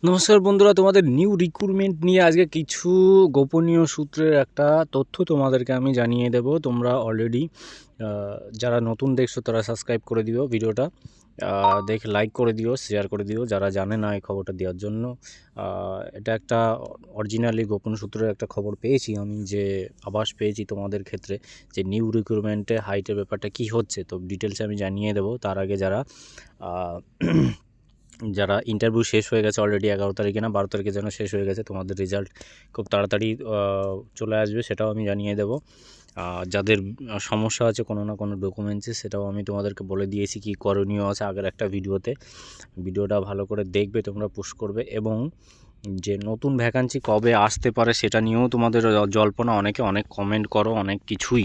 নমস্কার বন্ধুরা, তোমাদের নিউ রিক্রুটমেন্ট নিয়ে আজকে কিছু গোপনীয় সূত্রের একটা তথ্য তোমাদেরকে আমি জানিয়ে দেব। তোমরা অলরেডি যারা নতুন দেখছো তারা সাবস্ক্রাইব করে দিও, ভিডিওটা দেখে লাইক করে দিও, শেয়ার করে দিও যারা জানে না এই খবরটা দেওয়ার জন্য। এটা একটা অরিজিনালি গোপন সূত্রের একটা খবর পেয়েছি আমি, যে আভাস পেয়েছি তোমাদের ক্ষেত্রে যে নিউ রিক্রুটমেন্টে হাইটের ব্যাপারটা কি হচ্ছে। তো ডিটেলসে আমি জানিয়ে দেবো। তার আগে যারা ইন্টারভিউ শেষ হয়ে গেছে অলরেডি 11 তারিখে না 12 তারিখে যেন শেষ হয়ে গেছে, তোমাদের রেজাল্ট খুব তাড়াতাড়ি চলে আসবে, সেটাও আমি জানিয়ে দেবো। যাদের সমস্যা আছে কোনো না কোনো ডকুমেন্টসে, সেটাও আমি তোমাদেরকে বলে দিয়েছি কি করণীয় আছে আগের একটা ভিডিওতে। ভিডিওটা ভালো করে দেখবে, তোমরা পুশ করবে। এবং যে নতুন ভ্যাকান্সি কবে আসতে পারে সেটা নিয়েও তোমাদের জল্পনা, অনেকে অনেক কমেন্ট করো অনেক কিছুই,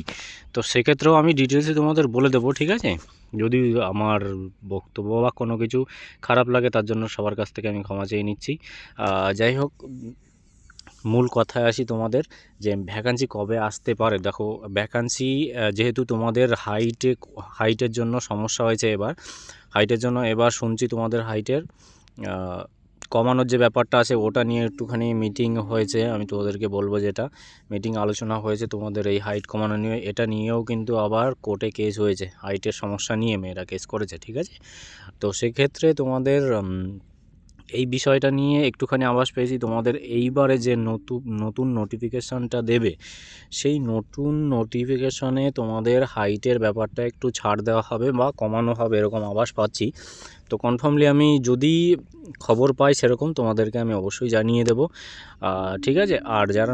তো সেক্ষেত্রেও আমি ডিটেলসে তোমাদের বলে দেবো, ঠিক আছে? যদি আমার বক্তব্য বা কোনো কিছু খারাপ লাগে তার জন্য সবার কাছ থেকে আমি ক্ষমা চেয়ে নিচ্ছি। যাই হোক, মূল কথায় আসি তোমাদের, যে ভ্যাকান্সি কবে আসতে পারে। দেখো, ভ্যাকান্সি যেহেতু তোমাদের হাইটের জন্য সমস্যা হয়েছে, হাইটের জন্য এবার শুনছি তোমাদের হাইটের কমানোর যে ব্যাপারটা আছে ওটা নিয়ে একটুখানি মিটিং হয়েছে। আমি তোমাদেরকে বলবো, যেটা মিটিং আলোচনা হয়েছে তোমাদের এই হাইট কমানো নিয়ে, এটা নিয়েও কিন্তু আবার কোর্টে কেস হয়েছে। হাইটের সমস্যা নিয়ে মেয়েরা কেস করেছে, ঠিক আছে? তো সেক্ষেত্রে তোমাদের এই বিষয়টা নিয়ে একটুখানি আভাস পেয়েছি। তোমাদের এইবারে যে নতুন নোটিফিকেশানটা দেবে, সেই নতুন নোটিফিকেশানে তোমাদের হাইটের ব্যাপারটা একটু ছাড় দেওয়া হবে বা কমানো হবে, এরকম আভাস পাচ্ছি। তো কনফার্মলি আমি যদি খবর পাই সেরকম তোমাদেরকে আমি অবশ্যই জানিয়ে দেব, ঠিক আছে? আর যারা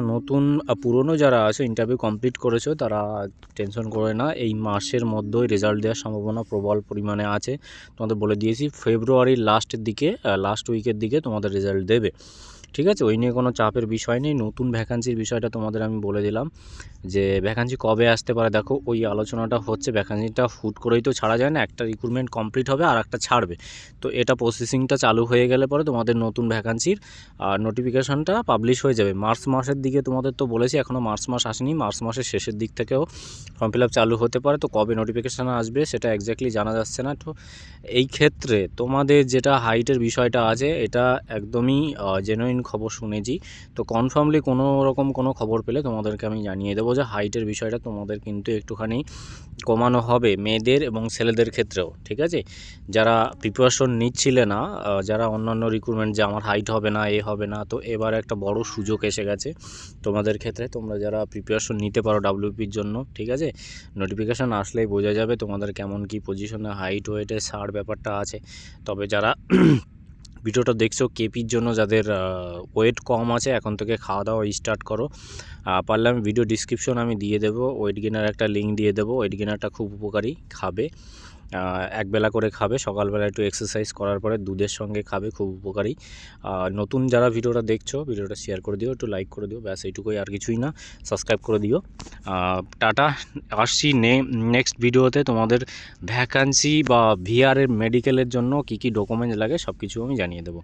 পুরনো যারা আছে, ইন্টারভিউ কমপ্লিট করেছো, তারা টেনশন করে না, এই মাসের মধ্যেই রেজাল্ট দেওয়ার সম্ভাবনা প্রবল পরিমাণে আছে। তোমাদের বলে দিয়েছি ফেব্রুয়ারির লাস্ট উইকের দিকে তোমাদের রেজাল্ট দেবে, ঠিক আছে? ওই নিয়ে কোনো চাপের বিষয় নেই। নতুন ভ্যাকান্সির বিষয়টা তোমাদের আমি বলে দিলাম, যে ভ্যাকান্সি কবে আসতে পারে। দেখো, ওই আলোচনাটা হচ্ছে, ভ্যাকান্সিটা হুট করেই তো ছাড়া যায় না, একটা রিক্রুটমেন্ট কমপ্লিট হবে আর একটা ছাড়বে। তো এটা প্রসেসিংটা চালু হয়ে গেলে পরে তোমাদের নতুন ভ্যাকান্সির নোটিফিকেশানটা পাবলিশ হয়ে যাবে মার্চ মাসের দিকে। তোমাদের তো বলেছি এখনও মার্চ মাস আসেনি, মার্চ মাসের শেষের দিক থেকেও ফর্ম ফিল আপ চালু হতে পারে। তো কবে নোটিফিকেশান আসবে সেটা এক্স্যাক্টলি জানা যাচ্ছে না। তো এই ক্ষেত্রে তোমাদের যেটা হাইটের বিষয়টা আছে, এটা একদমই জেনুইন খবর শুনেছি। তো কনফার্মলি কোনো রকম কোনো খবর পেলে তোমাদেরকে আমি জানিয়ে দেবো যে হাইটের বিষয়টা তোমাদের কিন্তু একটুখানি কমানো হবে, মেয়েদের এবং ছেলেদের ক্ষেত্রেও, ঠিক আছে? যারা প্রিপারেশন নিচ্ছিলে না, যারা অন্যান্য রিক্রুটমেন্ট, যে আমার হাইট হবে না, হবে না, তো এবার একটা বড় সুযোগ এসে গেছে তোমাদের ক্ষেত্রে। তোমরা যারা প্রিপারেশন নিতে পারো ডাব্লিউপির জন্য, ঠিক আছে, নোটিফিকেশান আসলেই বোঝা যাবে তোমাদের কেমন কি পজিশনে হাইট ওয়েটের ছাড় ব্যাপারটা আছে। তবে যারা ভিডিওটা দেখছো কেপির জন্য, যাদের ওয়েট কম আছে, এখন থেকে খাওয়া দাওয়া স্টার্ট করো। পারলে আমি ভিডিও ডিসক্রিপশন আমি দিয়ে দেবো, ওয়েট গেনার একটা লিঙ্ক দিয়ে দেবো। ওয়েট গেনারটা খুব উপকারী, খাবে, একবেলা করে খাবে, সকালবেলা একটু এক্সারসাইজ করার পরে দুধের সঙ্গে খাবে, খুব উপকারী। নতুন যারা ভিডিওটা দেখছো, ভিডিওটা শেয়ার করে দিও, একটু লাইক করে দিও, ব্যাস এইটুকুই, আর কিছুই না। সাবস্ক্রাইব করে দিও। টাটা, আসছি নেক্সট ভিডিওতে। তোমাদের ভ্যাকান্সি বা ভিআরের মেডিকেলের জন্য কী কী ডকুমেন্টস লাগে সব কিছু আমি জানিয়ে দেবো।